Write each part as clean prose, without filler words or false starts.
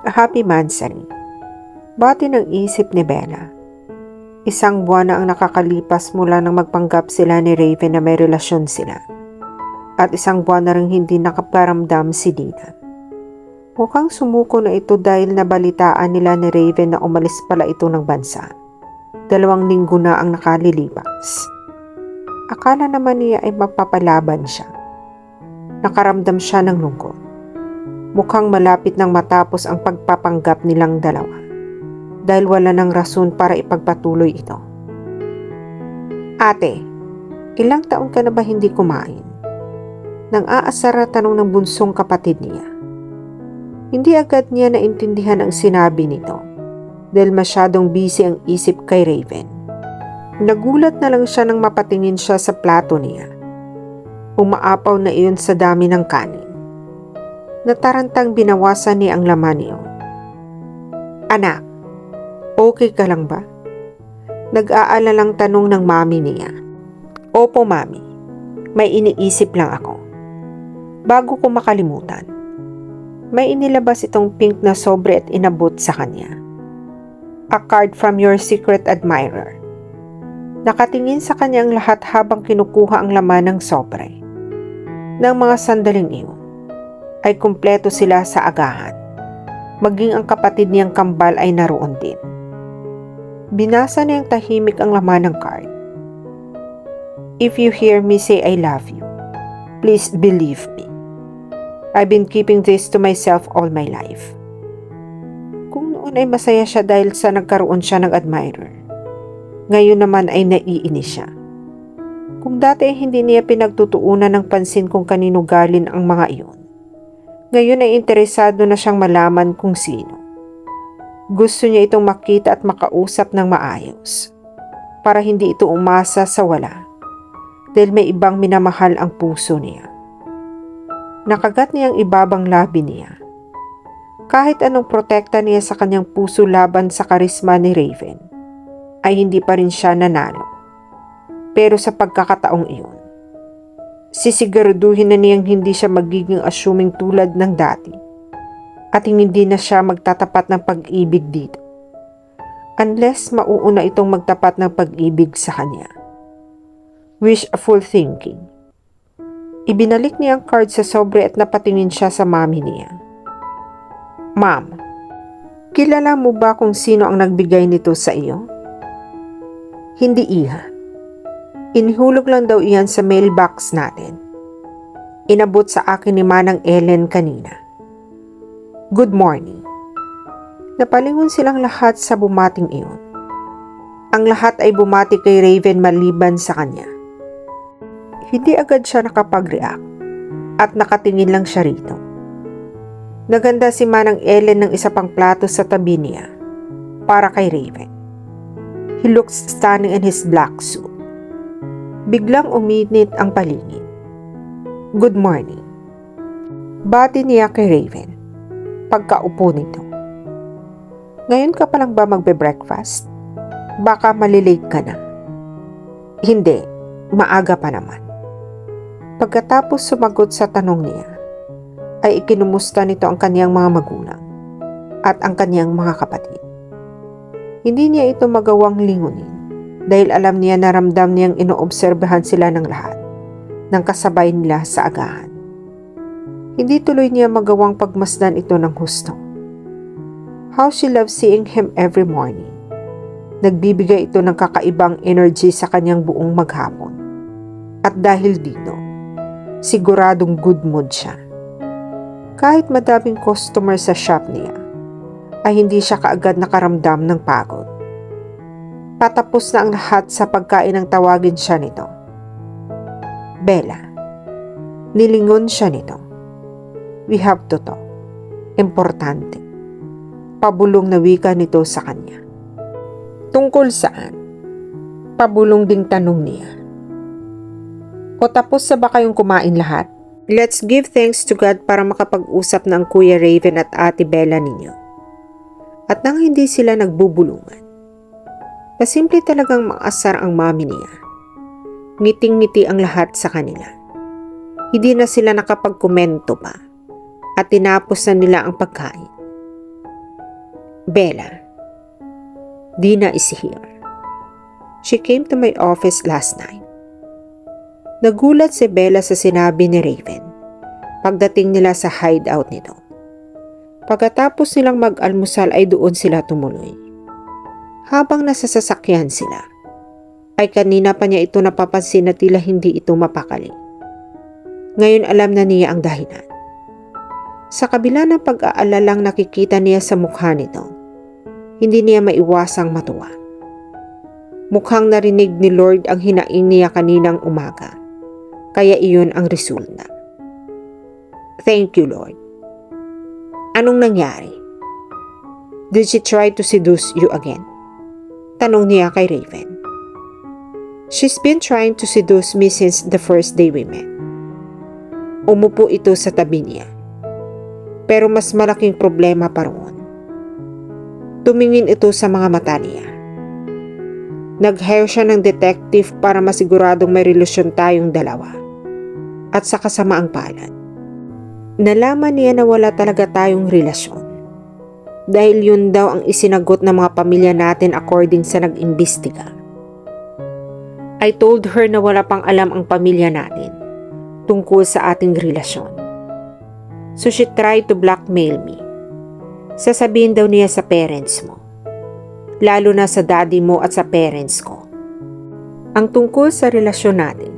Happy Mansari. Bati ng isip ni Bella. Isang buwan na ang nakakalipas mula nang magpanggap sila ni Raven na may relasyon sila. At isang buwan na rin hindi nakaparamdam si Dina. Mukhang sumuko na ito dahil nabalitaan nila ni Raven na umalis pala ito ng bansa. 2 linggo na ang nakalilipas. Akala naman niya ay mapapalaban siya. Nakaramdam siya ng lungkot. Mukhang malapit nang matapos ang pagpapanggap nilang dalawa dahil wala nang rason para ipagpatuloy ito. Ate, ilang taon ka na ba hindi kumain? Nang aasar na tanong ng bunsong kapatid niya. Hindi agad niya naintindihan ang sinabi nito dahil masyadong busy ang isip kay Raven. Nagulat na lang siya nang mapatingin siya sa plato niya. Umaapaw na iyon sa dami ng kanin. Natarantang binawasan niya ang laman niyon. Anak, okay ka lang ba? Nag-aalalang tanong ng mami niya. Opo mami, may iniisip lang ako. Bago ko makalimutan, may inilabas itong pink na sobre at inabot sa kanya. A card from your secret admirer. Nakatingin sa kanya ang lahat habang kinukuha ang laman ng sobre. Nang mga sandaling iyon, ay kumpleto sila sa agahan. Maging ang kapatid niyang kambal ay naroon din. Binasa niyang tahimik ang laman ng card. If you hear me say I love you, please believe me. I've been keeping this to myself all my life. Kung noon ay masaya siya dahil sa nagkaroon siya ng admirer, ngayon naman ay naiinis siya. Kung dati ay hindi niya pinagtutuunan ng pansin kung kanino galing ang mga iyon, ngayon ay interesado na siyang malaman kung sino. Gusto niya itong makita at makausap ng maayos para hindi ito umasa sa wala dahil may ibang minamahal ang puso niya. Nakagat niya ang ibabang labi niya. Kahit anong protekta niya sa kanyang puso laban sa karisma ni Raven, ay hindi pa rin siya nanalo. Pero sa pagkakataong iyon, sisiguraduhin na niyang hindi siya magiging assuming tulad ng dati at hindi na siya magtatapat ng pag-ibig dito unless mauuna itong magtapat ng pag-ibig sa kanya. Wishful thinking. Ibinalik niya ang card sa sobre at napatingin siya sa mami niya. Ma'am, kilala mo ba kung sino ang nagbigay nito sa iyo? Hindi iha. Inihulog lang daw iyan sa mailbox natin. Inabot sa akin ni Manang Ellen kanina. Good morning. Napalingon silang lahat sa bumating iyon. Ang lahat ay bumati kay Raven maliban sa kanya. Hindi agad siya nakapag-react at nakatingin lang siya rito. Naganda si Manang Ellen ng isa pang plato sa tabi niya para kay Raven. He looks stunning in his black suit. Biglang uminit ang paligid. Good morning. Bati niya kay Raven. Pagkaupo nito. Ngayon ka pa lang ba magbe-breakfast? Baka malilate ka na. Hindi, maaga pa naman. Pagkatapos sumagot sa tanong niya, ay ikinumusta nito ang kaniyang mga magulang at ang kaniyang mga kapatid. Hindi niya ito magawang lingunin dahil alam niya na ramdam niyang inoobserbahan sila ng lahat ng kasabay nila sa agahan. Hindi tuloy niya magawang pagmasdan ito ng husto. How she loves seeing him every morning. Nagbibigay ito ng kakaibang energy sa kanyang buong maghapon. At dahil dito, siguradong good mood siya. Kahit madaming customer sa shop niya, ay hindi siya kaagad nakaramdam ng pagod. Patapos na ang lahat sa pagkain ng tawagin siya nito. Bella. Nilingon siya nito. We have to talk. Importante. Pabulong na wika nito sa kanya. Tungkol saan? Pabulong ding tanong niya. O tapos na ba kayong kumain lahat? Let's give thanks to God para makapag-usap na ang Kuya Raven at Ate Bella ninyo. At nang hindi sila nagbubulungan, pasimple talagang maasar ang mami niya. Ngiting-ngiti ang lahat sa kanila. Hindi na sila nakapagkomento pa at tinapos na nila ang pagkain. Bella, Dina is here. She came to my office last night. Nagulat si Bella sa sinabi ni Raven pagdating nila sa hideout nito. Pagkatapos nilang mag-almusal ay doon sila tumuloy. Habang nasa sasakyan sila, ay kanina pa niya ito napapansin na tila hindi ito mapakali. Ngayon alam na niya ang dahilan. Sa kabila ng pag-aalalang nakikita niya sa mukha nito, hindi niya maiwasang matuwa. Mukhang narinig ni Lord ang hinaing niya kaninang umaga, kaya iyon ang resulta. Thank you, Lord. Anong nangyari? Did she try to seduce you again? Tanong niya kay Raven. She's been trying to seduce me since the first day we met. Umupo ito sa tabi niya. Pero mas malaking problema pa roon. Tumingin ito sa mga mata niya. Nag-hire siya ng detective para masiguradong may relasyon tayong dalawa. At sa kasamaang palad, nalaman niya na wala talaga tayong relasyon. Dahil yun daw ang isinagot ng mga pamilya natin according sa nag-imbestiga. I told her na wala pang alam ang pamilya natin tungkol sa ating relasyon. So she tried to blackmail me. Sasabihin daw niya sa parents mo. Lalo na sa daddy mo at sa parents ko. Ang tungkol sa relasyon natin,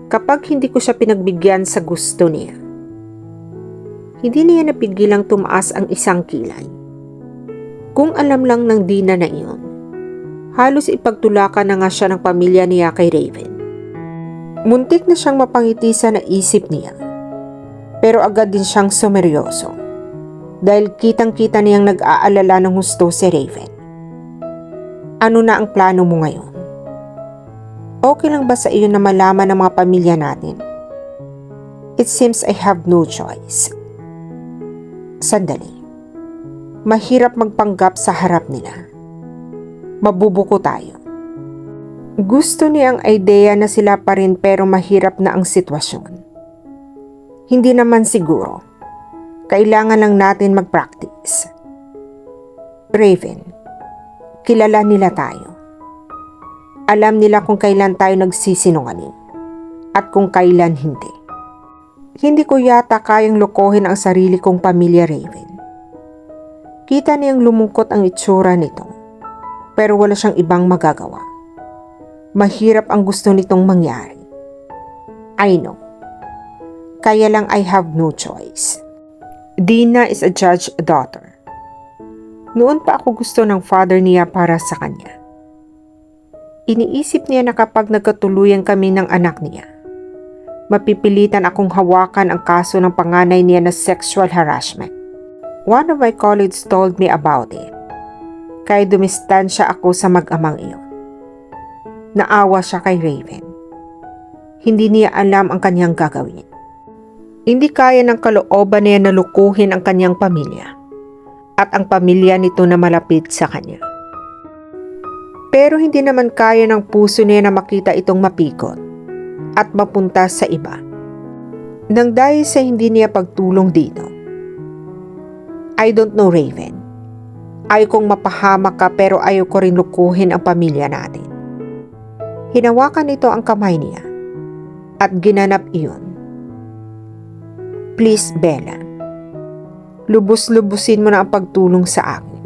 kapag hindi ko siya pinagbigyan sa gusto niya, hindi niya napigilang tumaas ang isang kilay. Kung alam lang ng Dina na iyon, halos ipagtulakan na nga siya ng pamilya niya kay Raven. Muntik na siyang mapangiti sa naisip niya. Pero agad din siyang sumeryoso dahil kitang-kita niyang nag-aalala ng husto si Raven. Ano na ang plano mo ngayon? Okay lang ba sa iyo na malaman ng mga pamilya natin? It seems I have no choice. Sandali. Mahirap magpanggap sa harap nila. Mabubuko tayo. Gusto niya ang idea na sila pa rin pero mahirap na ang sitwasyon. Hindi naman siguro. Kailangan lang natin mag-practice. Raven, kilala nila tayo. Alam nila kung kailan tayo nagsisinungaling at kung kailan hindi. Hindi ko yata kayang lokohin ang sarili kong pamilya, Raven. Kita niyang lumungkot ang itsura nito, pero wala siyang ibang magagawa. Mahirap ang gusto nitong mangyari. I know. Kaya lang I have no choice. Dina is a judge's daughter. Noon pa ako gusto ng father niya para sa kanya. Iniisip niya na kapag nagkatuluyan kami ng anak niya, mapipilitan akong hawakan ang kaso ng panganay niya na sexual harassment. One of my colleagues told me about it. Kaya dumistansya ako sa mag-amang iyon. Naawa siya kay Raven. Hindi niya alam ang kanyang gagawin. Hindi kaya ng kalooban niya na lukuhin ang kanyang pamilya at ang pamilya nito na malapit sa kanya. Pero hindi naman kaya ng puso niya na makita itong mapikot at mapunta sa iba. Nang dahil sa hindi niya pagtulong dito. I don't know, Raven. Ayaw kong mapahamak ka pero ayaw ko rin lukuhin ang pamilya natin. Hinawakan nito ang kamay niya at ginanap iyon. Please, Bella. Lubos-lubusin mo na ang pagtulong sa akin.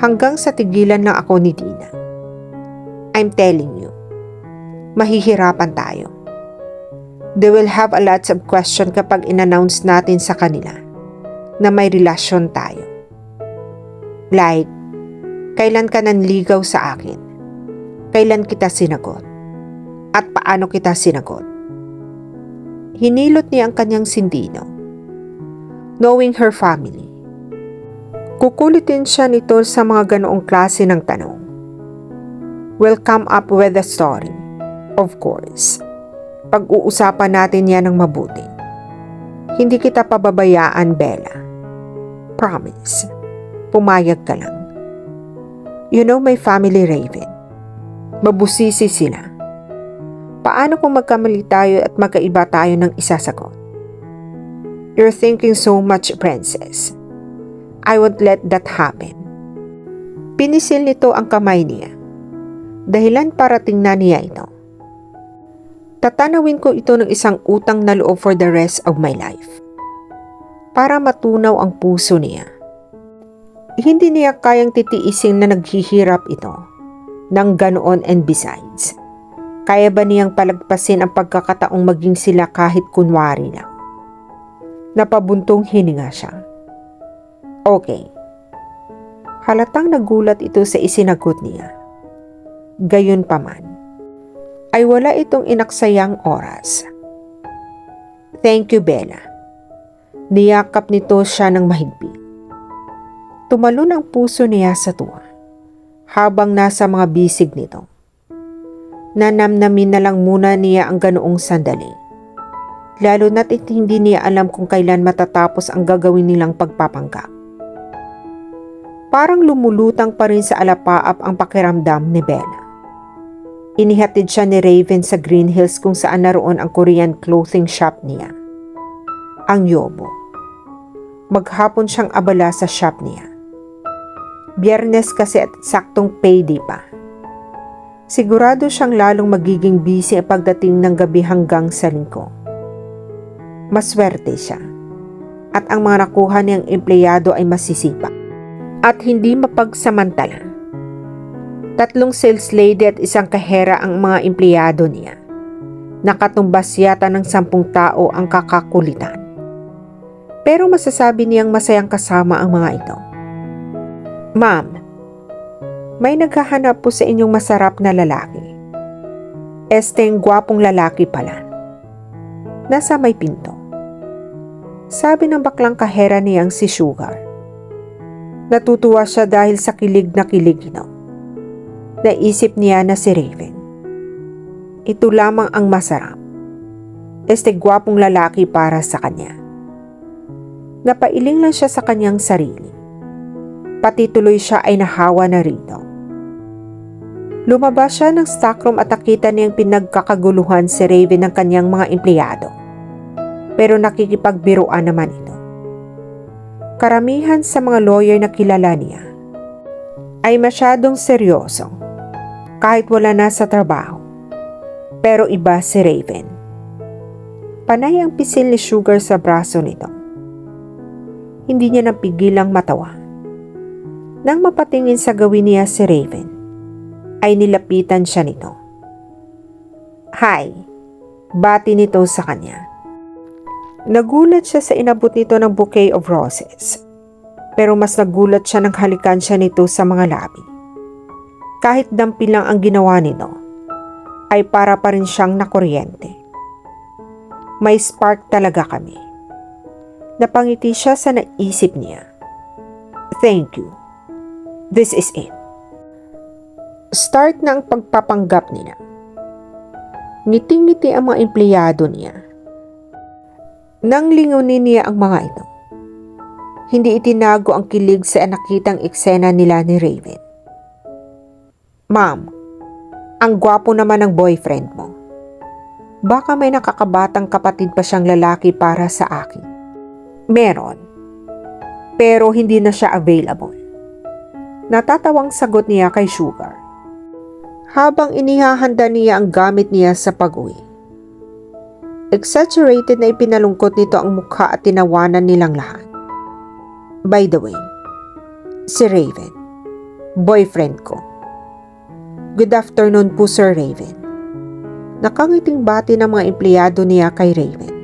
Hanggang sa tigilan lang ako ni Dina. I'm telling you, mahihirapan tayo. They will have a lots of question kapag in-announce natin sa kanila na may relasyon tayo. Like, kailan ka nanligaw sa akin? Kailan kita sinagot? At paano kita sinagot? Hinilot niya ang kanyang sindino. Knowing her family, kukulitin siya nito sa mga ganoong klase ng tanong. We'll come up with a story, of course. Pag-uusapan natin yan ng mabuti. Hindi kita pababayaan, Bella. Promise. Pumayag ka lang. You know my family, Raven. Mabusisi sila. Paano kung magkamali tayo at magkaiba tayo ng isasagot? You're thinking so much, Princess. I won't let that happen. Pinisil nito ang kamay niya. Dahilan para tingnan niya ito. Tatanawin ko ito ng isang utang na loob for the rest of my life. Para matunaw ang puso niya. Hindi niya kayang titiisin na naghihirap ito. Nang ganoon and besides. Kaya ba niyang palagpasin ang pagkakataong maging sila kahit kunwari lang? Napabuntong hininga siya. Okay. Halatang nagulat ito sa isinagot niya. Gayunpaman, ay wala itong inaksayang oras. Thank you, Bella. Niyakap nito siya ng mahigpit. Tumalon ang puso niya sa tuwa habang nasa mga bisig nito. Nanamnamin na lang muna niya ang ganoong sandali. Lalo na't hindi niya alam kung kailan matatapos ang gagawin nilang pagpapanggap. Parang lumulutang pa rin sa alapaap ang pakiramdam ni Bella. Inihatid siya ni Raven sa Green Hills kung saan naroon ang Korean clothing shop niya. Ang Yobo. Maghapon siyang abala sa shop niya. Biyernes kasi at saktong payday pa. Sigurado siyang lalong magiging busy pagdating ng gabi hanggang sa linggo. Maswerte siya. At ang mga nakuha niyang empleyado ay masisipag. At hindi mapagsamantala. 3 sales lady at isang kahera ang mga empleyado niya. Nakatumbas yata ng 10 tao ang kakakulitan. Pero masasabi niyang masayang kasama ang mga ito. Ma'am, may naghahanap po sa inyong masarap na lalaki. Esteng gwapong lalaki pala. Nasa may pinto. Sabi ng baklang kahera niyang si Sugar. Natutuwa siya dahil sa kilig na kilig ito. Naisip niya na si Raven. Ito lamang ang masarap. Gwapong lalaki para sa kanya. Napailing lang siya sa kanyang sarili. Pati tuloy siya ay nahawa na rito. Lumabas siya ng stockroom at nakita niyang pinagkakaguluhan si Raven ng kanyang mga empleyado. Pero nakikipagbiruan naman ito. Karamihan sa mga lawyer na kilala niya ay masyadong seryoso kahit wala na sa trabaho. Pero iba si Raven. Panay ang pisil ni Sugar sa braso nito. Hindi niya napigilang matawa. Nang mapatingin sa gawin niya si Raven, ay nilapitan siya nito. Hi, bati nito sa kanya. Nagulat siya sa inabot nito ng bouquet of roses. Pero mas nagulat siya nang halikan siya nito sa mga labi. Kahit dampi lang ang ginawa nito, ay para pa rin siyang nakuryente. May spark talaga kami. Napangiti siya sa naisip niya. Thank you. This is it. Start na ang pagpapanggap niya. Ngiting-ngiti ang mga empleyado niya. Nang lingunin niya ang mga ito, hindi itinago ang kilig sa nakitang eksena nila ni Raven. Ma'am, ang gwapo naman ng boyfriend mo. Baka may nakakabatang kapatid pa siyang lalaki para sa akin. Meron, pero hindi na siya available. Natatawang sagot niya kay Sugar. Habang inihahanda niya ang gamit niya sa pag-uwi. Exaggerated na ipinalungkot nito ang mukha at tinawanan nilang lahat. By the way, si Raven, boyfriend ko. Good afternoon po, Sir Raven. Nakangiting bati ng mga empleyado niya kay Raven.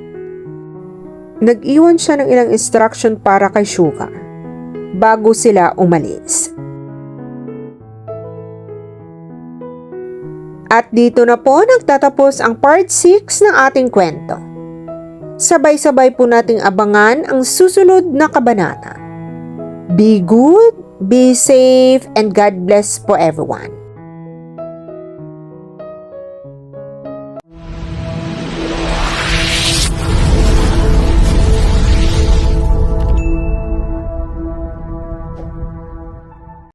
Nag-iwan siya ng ilang instruction para kay Sugar bago sila umalis. At dito na po nagtatapos ang part 6 ng ating kwento. Sabay-sabay po nating abangan ang susunod na kabanata. Be good, be safe, and God bless po everyone.